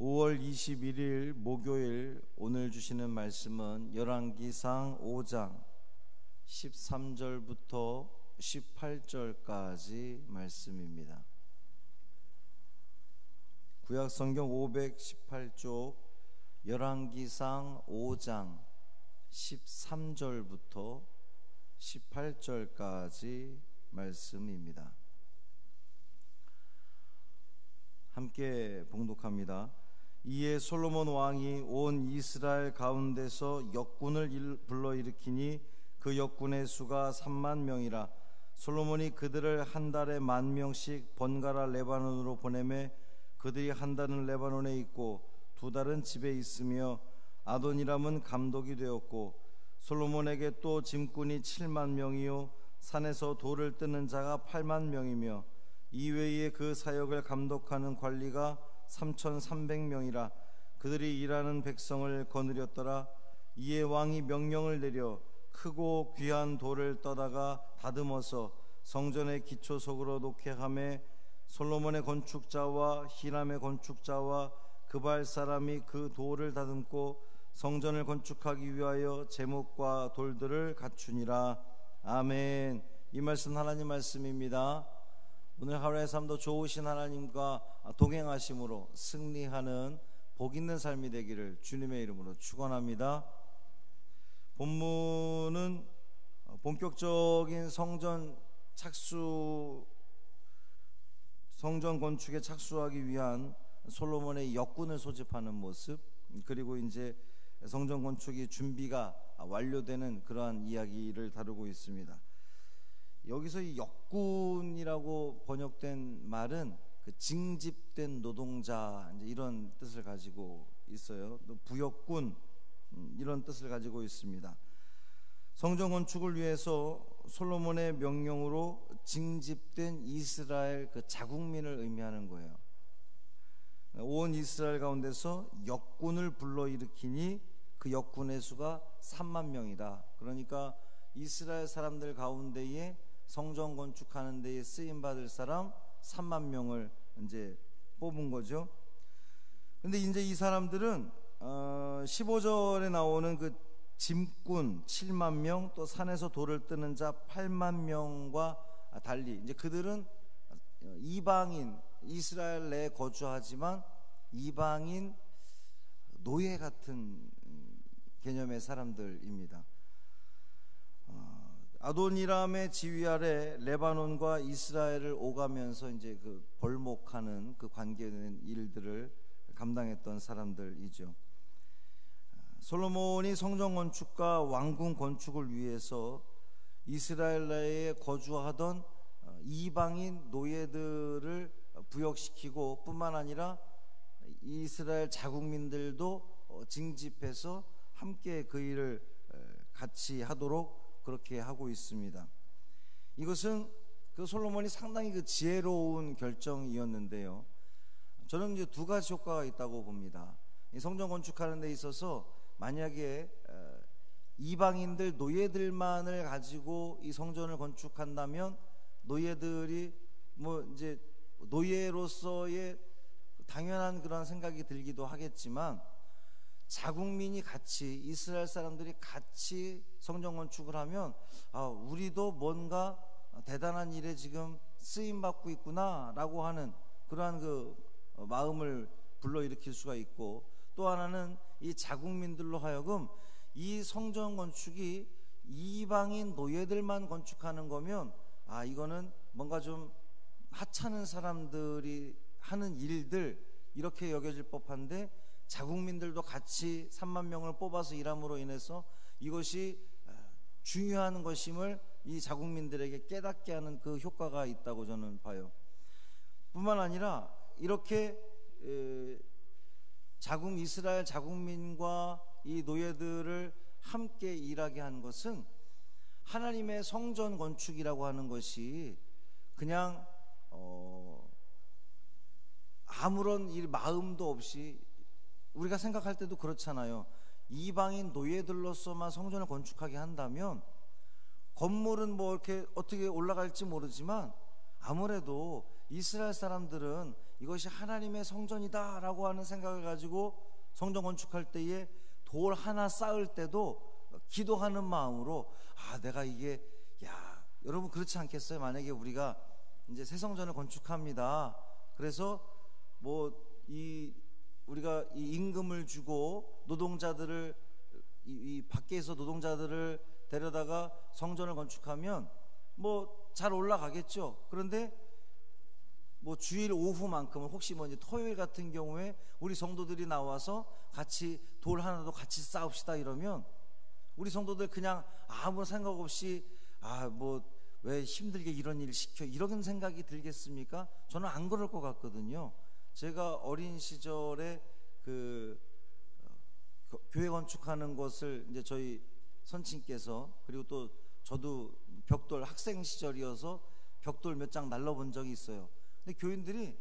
5월 21일 목요일 오늘 주시는 말씀은 열왕기상 5장 13절부터 18절까지 말씀입니다. 구약성경 518쪽 열왕기상 5장 13절부터 18절까지 말씀입니다. 함께 봉독합니다. 이에 솔로몬 왕이 온 이스라엘 가운데서 역군을 불러일으키니 그 역군의 수가 3만 명이라. 솔로몬이 그들을 한 달에 10,000명씩 번갈아 레바논으로 보내매 그들이 한 달은 레바논에 있고 두 달은 집에 있으며 아도니람은 감독이 되었고, 솔로몬에게 또 짐꾼이 7만 명이요 산에서 돌을 뜨는 자가 8만 명이며 이외에 그 사역을 감독하는 관리가 3,300명이라. 그들이 일하는 백성을 거느렸더라. 이에 왕이 명령을 내려 크고 귀한 돌을 떠다가 다듬어서 성전의 기초석으로 놓게 하매 솔로몬의 건축자와 히람의 건축자와 그발 사람이 그 돌을 다듬고 성전을 건축하기 위하여 제목과 돌들을 갖추니라. 아멘. 이 말씀 하나님 말씀입니다. 오늘 하루의 삶도 좋으신 하나님과 동행하심으로 승리하는 복 있는 삶이 되기를 주님의 이름으로 축원합니다. 본문은 본격적인 성전 건축에 착수하기 위한 솔로몬의 역군을 소집하는 모습, 그리고 이제 성전 건축이 준비가 완료되는 그러한 이야기를 다루고 있습니다. 여기서 이 역군이라고 번역된 말은 그 징집된 노동자, 이제 이런 뜻을 가지고 있어요. 또 부역군, 이런 뜻을 가지고 있습니다. 성전 건축을 위해서 솔로몬의 명령으로 징집된 이스라엘 그 자국민을 의미하는 거예요. 온 이스라엘 가운데서 역군을 불러일으키니 그 역군의 수가 3만 명이다. 그러니까 이스라엘 사람들 가운데에 성전 건축하는 데에 쓰임 받을 사람 3만 명을 이제 뽑은 거죠. 근데 이제 이 사람들은 15절에 나오는 그 짐꾼 7만 명, 또 산에서 돌을 뜨는 자 8만 명과 달리 이제 그들은 이방인, 이스라엘 내에 거주하지만 이방인 노예 같은 개념의 사람들입니다. 아도니람의 지휘 아래 레바논과 이스라엘을 오가면서 이제 그 벌목하는 그 관계된 일들을 감당했던 사람들이죠. 솔로몬이 성전 건축과 왕궁 건축을 위해서 이스라엘 내에 거주하던 이방인 노예들을 부역시키고 뿐만 아니라 이스라엘 자국민들도 징집해서 함께 그 일을 같이 하도록 그렇게 하고 있습니다. 이것은 그 솔로몬이 상당히 그 지혜로운 결정이었는데요. 저는 이제 두 가지 효과가 있다고 봅니다. 이 성전 건축하는 데 있어서 만약에 이방인들 노예들만을 가지고 이 성전을 건축한다면 노예들이 뭐 이제 노예로서의 당연한 그런 생각이 들기도 하겠지만, 자국민이 같이, 이스라엘 사람들이 같이 성전 건축을 하면 우리도 뭔가 대단한 일에 지금 쓰임 받고 있구나 라고 하는 그러한 그 마음을 불러일으킬 수가 있고, 또 하나는 이 자국민들로 하여금 이 성전 건축이 이방인 노예들만 건축하는 거면 이거는 뭔가 좀 하찮은 사람들이 하는 일들 이렇게 여겨질 법한데, 자국민들도 같이 3만 명을 뽑아서 일함으로 인해서 이것이 중요한 것임을 이 자국민들에게 깨닫게 하는 그 효과가 있다고 저는 봐요. 뿐만 아니라 이렇게 이스라엘 자국민과 이 노예들을 함께 일하게 한 것은 하나님의 성전 건축이라고 하는 것이 그냥 아무런 마음도 없이, 우리가 생각할 때도 그렇잖아요. 이방인 노예들로서만 성전을 건축하게 한다면 건물은 뭐 이렇게 어떻게 올라갈지 모르지만 아무래도 이스라엘 사람들은 이것이 하나님의 성전이다라고 하는 생각을 가지고 성전 건축할 때에 돌 하나 쌓을 때도 기도하는 마음으로 내가 이게 여러분 그렇지 않겠어요? 만약에 우리가 이제 새 성전을 건축합니다. 그래서 우리가 이 임금을 주고 노동자들을 이 밖에서 노동자들을 데려다가 성전을 건축하면 잘 올라가겠죠. 그런데 주일 오후만큼은 혹시 이제 토요일 같은 경우에 우리 성도들이 나와서 같이 돌 하나도 같이 쌓읍시다 이러면 우리 성도들 그냥 아무 생각 없이 왜 힘들게 이런 일 시켜 이런 생각이 들겠습니까? 저는 안 그럴 것 같거든요. 제가 어린 시절에 교회 건축하는 것을 이제 저희 선친께서, 그리고 또 저도 벽돌 학생 시절이어서 벽돌 몇 장 날라본 적이 있어요. 근데 교인들이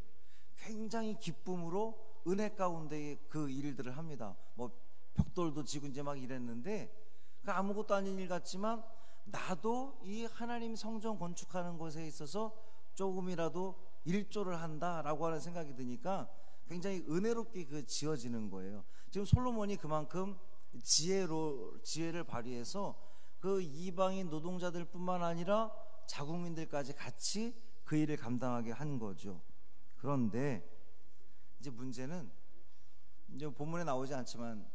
굉장히 기쁨으로 은혜 가운데 그 일들을 합니다. 벽돌도 지고 이제 막 이랬는데 아무것도 아닌 일 같지만 나도 이 하나님 성전 건축하는 것에 있어서 조금이라도 일조를 한다라고 하는 생각이 드니까 굉장히 은혜롭게 지어지는 거예요. 지금 솔로몬이 그만큼 지혜를 발휘해서 그 이방인 노동자들 뿐만 아니라 자국민들까지 같이 그 일을 감당하게 한 거죠. 그런데 이제 문제는 이제 본문에 나오지 않지만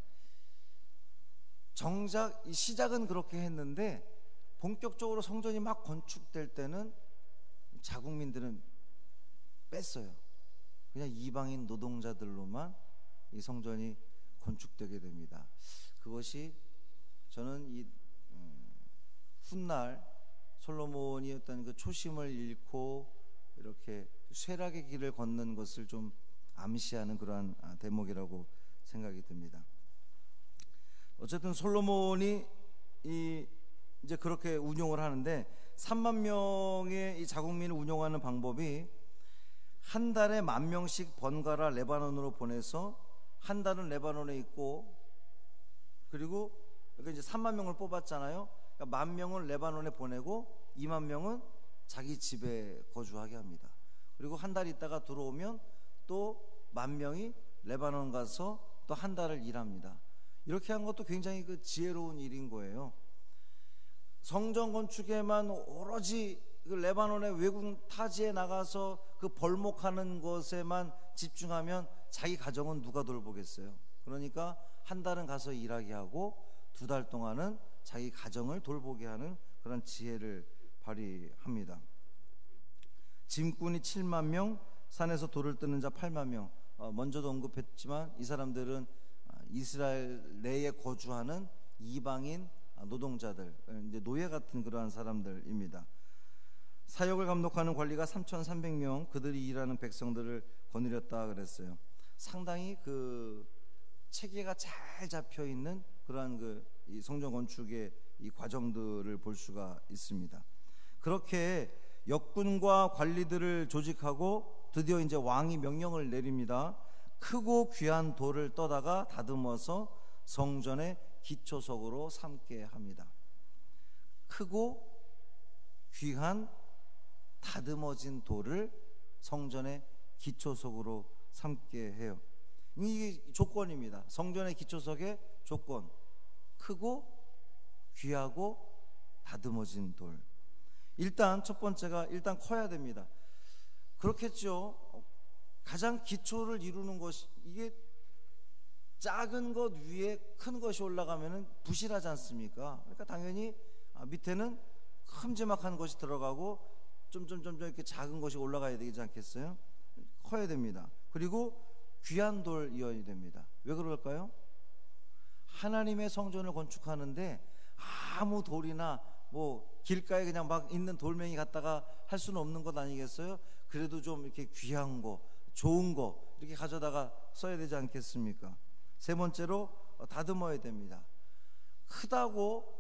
정작 이 시작은 그렇게 했는데 본격적으로 성전이 막 건축될 때는 자국민들은 뺐어요. 그냥 이방인 노동자들로만 이 성전이 건축되게 됩니다. 그것이 저는 이 훗날 솔로몬이 어떤 그 초심을 잃고 이렇게 쇠락의 길을 걷는 것을 좀 암시하는 그러한 대목이라고 생각이 듭니다. 어쨌든 솔로몬이 이제 그렇게 운용을 하는데 3만 명의 이 자국민을 운용하는 방법이 한 달에 10,000명씩 번갈아 레바논으로 보내서 한 달은 레바논에 있고, 그리고 이제 3만 명을 뽑았잖아요. 그러니까 10,000명을 레바논에 보내고 20,000명은 자기 집에 거주하게 합니다. 그리고 한 달 있다가 들어오면 또 10,000명이 레바논 가서 또 한 달을 일합니다. 이렇게 한 것도 굉장히 지혜로운 일인 거예요. 성전 건축에만 오로지 레바논의 외국 타지에 나가서 벌목하는 것에만 집중하면 자기 가정은 누가 돌보겠어요? 그러니까 한 달은 가서 일하게 하고 2달 동안은 자기 가정을 돌보게 하는 그런 지혜를 발휘합니다. 짐꾼이 7만 명, 산에서 돌을 뜨는 자 8만 명. 먼저도 언급했지만 이 사람들은 이스라엘 내에 거주하는 이방인 노동자들, 이제 노예 같은 그러한 사람들입니다. 사역을 감독하는 관리가 3,300명, 그들이 일하는 백성들을 거느렸다 그랬어요. 상당히 체계가 잘 잡혀 있는 그러한 이 성전 건축의 이 과정들을 볼 수가 있습니다. 그렇게 역군과 관리들을 조직하고 드디어 이제 왕이 명령을 내립니다. 크고 귀한 돌을 떠다가 다듬어서 성전의 기초석으로 삼게 합니다. 크고 귀한 다듬어진 돌을 성전의 기초석으로 삼게 해요. 이게 조건입니다. 성전의 기초석의 조건. 크고 귀하고 다듬어진 돌. 일단 첫 번째가 일단 커야 됩니다. 그렇겠죠. 가장 기초를 이루는 것이, 이게 작은 것 위에 큰 것이 올라가면은 부실하지 않습니까? 그러니까 당연히 밑에는 큼지막한 것이 들어가고 점점점 이렇게 작은 것이 올라가야 되지 않겠어요? 커야 됩니다. 그리고 귀한 돌이어야 됩니다. 왜 그럴까요? 하나님의 성전을 건축하는데 아무 돌이나 길가에 그냥 막 있는 돌멩이 갖다가 할 수는 없는 것 아니겠어요? 그래도 좀 이렇게 귀한 거, 좋은 거 이렇게 가져다가 써야 되지 않겠습니까? 세 번째로 다듬어야 됩니다. 크다고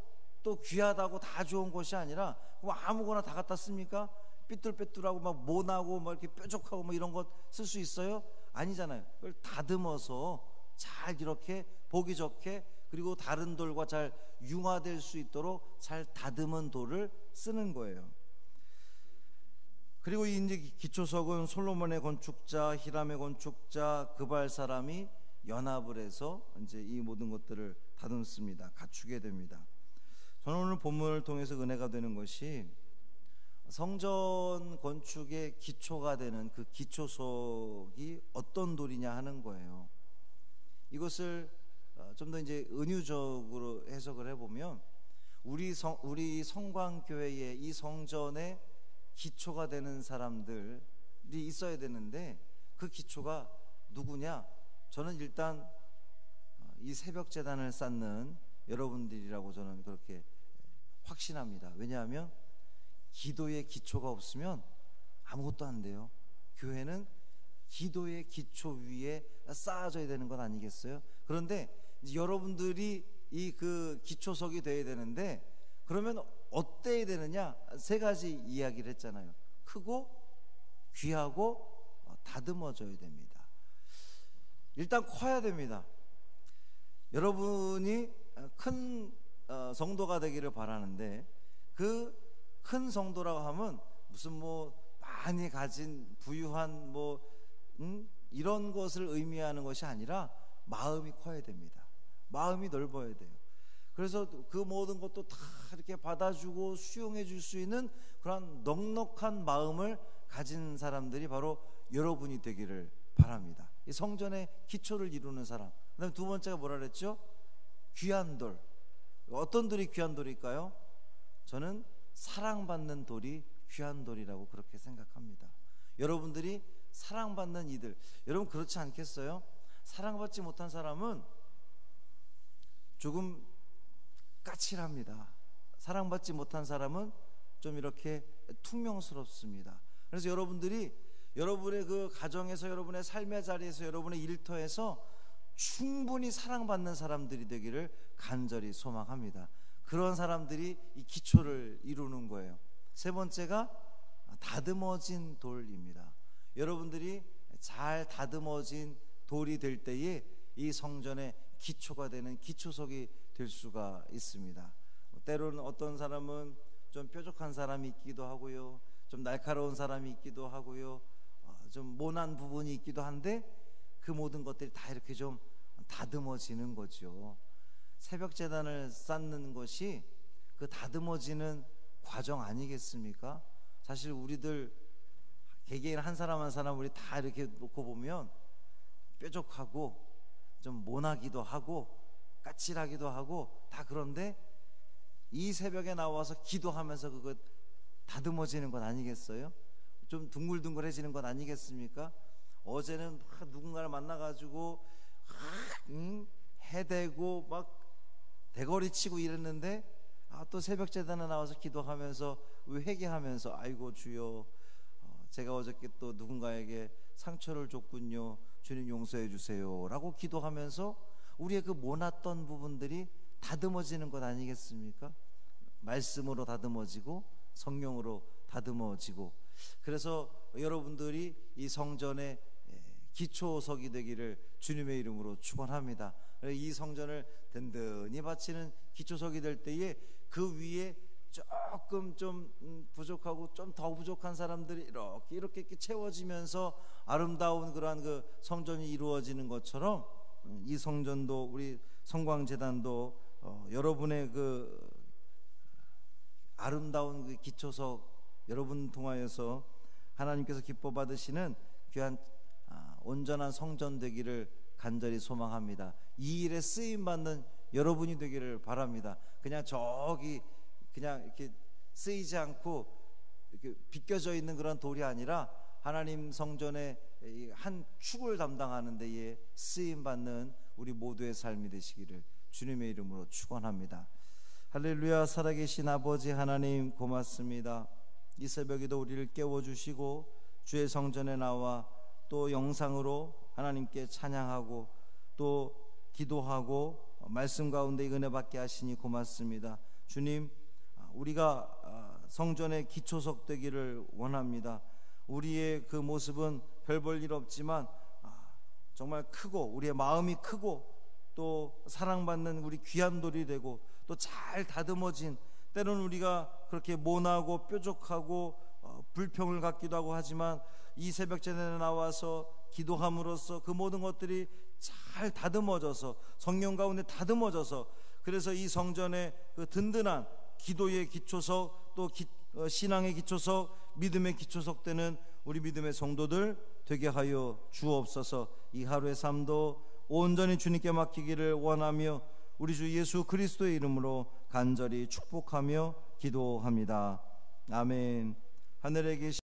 또 귀하다고 다 좋은 것이 아니라 아무거나 다 갖다 씁니까? 삐뚤빼뚤하고 막 모나고 막 이렇게 뾰족하고 뭐 이런 것 쓸 수 있어요? 아니잖아요. 그걸 다듬어서 잘 이렇게 보기 좋게, 그리고 다른 돌과 잘 융화될 수 있도록 잘 다듬은 돌을 쓰는 거예요. 그리고 이 이제 기초석은 솔로몬의 건축자, 히람의 건축자, 그발 사람이 연합을 해서 이제 이 모든 것들을 다듬습니다. 갖추게 됩니다. 저는 오늘 본문을 통해서 은혜가 되는 것이 성전 건축의 기초가 되는 그 기초석이 어떤 돌이냐 하는 거예요. 이것을 좀 더 이제 은유적으로 해석을 해보면 우리 성광교회의 이 성전의 기초가 되는 사람들이 있어야 되는데 그 기초가 누구냐? 저는 일단 이 새벽 제단을 쌓는 여러분들이라고 저는 그렇게 확신합니다. 왜냐하면 기도의 기초가 없으면 아무것도 안 돼요. 교회는 기도의 기초 위에 쌓아져야 되는 것 아니겠어요? 그런데 이제 여러분들이 이 그 기초석이 되어야 되는데 그러면 어때야 되느냐? 세 가지 이야기를 했잖아요. 크고 귀하고 다듬어져야 됩니다. 일단 커야 됩니다. 여러분이 큰 성도가 되기를 바라는데 그 큰 성도라고 하면 무슨 뭐 많이 가진 부유한 이런 것을 의미하는 것이 아니라 마음이 커야 됩니다. 마음이 넓어야 돼요. 그래서 그 모든 것도 다 이렇게 받아주고 수용해 줄 수 있는 그런 넉넉한 마음을 가진 사람들이 바로 여러분이 되기를 바랍니다. 이 성전의 기초를 이루는 사람. 그다음에 두 번째가 뭐라 그랬죠? 귀한 돌. 어떤 돌이 귀한 돌일까요? 저는 사랑받는 돌이 귀한 돌이라고 그렇게 생각합니다. 여러분들이 사랑받는 이들, 여러분 그렇지 않겠어요? 사랑받지 못한 사람은 조금 까칠합니다. 사랑받지 못한 사람은 좀 이렇게 퉁명스럽습니다. 그래서 여러분들이 여러분의 그 가정에서, 여러분의 삶의 자리에서, 여러분의 일터에서 충분히 사랑받는 사람들이 되기를 간절히 소망합니다. 그런 사람들이 이 기초를 이루는 거예요. 세 번째가 다듬어진 돌입니다. 여러분들이 잘 다듬어진 돌이 될 때에 이 성전의 기초가 되는 기초석이 될 수가 있습니다. 때로는 어떤 사람은 좀 뾰족한 사람이 있기도 하고요, 좀 날카로운 사람이 있기도 하고요, 좀 모난 부분이 있기도 한데 그 모든 것들이 다 이렇게 좀 다듬어지는 거죠. 새벽 제단을 쌓는 것이 그 다듬어지는 과정 아니겠습니까? 사실 우리들 개개인 한 사람 한 사람 우리 다 이렇게 놓고 보면 뾰족하고 좀 모나기도 하고 까칠하기도 하고 다 그런데 이 새벽에 나와서 기도하면서 그거 다듬어지는 것 아니겠어요? 좀 둥글둥글해지는 것 아니겠습니까? 어제는 막 누군가를 만나가지고 해대고 막 대거리 치고 이랬는데 또 새벽 제단에 나와서 기도하면서 회개하면서 아이고 주여, 제가 어저께 또 누군가에게 상처를 줬군요, 주님 용서해 주세요 라고 기도하면서 우리의 그 모났던 부분들이 다듬어지는 것 아니겠습니까? 말씀으로 다듬어지고 성령으로 다듬어지고. 그래서 여러분들이 이 성전의 기초석이 되기를 주님의 이름으로 축원합니다. 이 성전을 든든히 바치는 기초석이 될 때에 그 위에 조금 좀 부족하고 좀 더 부족한 사람들이 이렇게 채워지면서 아름다운 그러한 그 성전이 이루어지는 것처럼 이 성전도, 우리 성광재단도 여러분의 그 아름다운 그 기초석, 여러분 통하여서 하나님께서 기뻐 받으시는 귀한 온전한 성전 되기를 간절히 소망합니다. 이 일에 쓰임 받는 여러분이 되기를 바랍니다. 그냥 저기 그냥 이렇게 쓰이지 않고 이렇게 비껴져 있는 그런 돌이 아니라 하나님 성전의 한 축을 담당하는 데에 쓰임 받는 우리 모두의 삶이 되시기를 주님의 이름으로 축원합니다. 할렐루야. 살아계신 아버지 하나님 고맙습니다. 이 새벽에도 우리를 깨워주시고 주의 성전에 나와 또 영상으로 하나님께 찬양하고 또 기도하고 말씀 가운데 은혜 받게 하시니 고맙습니다. 주님, 우리가 성전의 기초석 되기를 원합니다. 우리의 그 모습은 별 볼 일 없지만 정말 크고 우리의 마음이 크고 또 사랑받는 우리 귀한 돌이 되고 또 잘 다듬어진, 때로는 우리가 그렇게 모나고 뾰족하고 불평을 갖기도 하고 하지만 이 새벽 제단에 나와서 기도함으로써 그 모든 것들이 잘 다듬어져서 성령 가운데 다듬어져서 그래서 이 성전의 그 든든한 기도의 기초석 또 신앙의 기초석 믿음의 기초석 되는 우리 믿음의 성도들 되게 하여 주옵소서. 이 하루의 삶도 온전히 주님께 맡기기를 원하며 우리 주 예수 그리스도의 이름으로 간절히 축복하며 기도합니다. 아멘. 하늘에 계신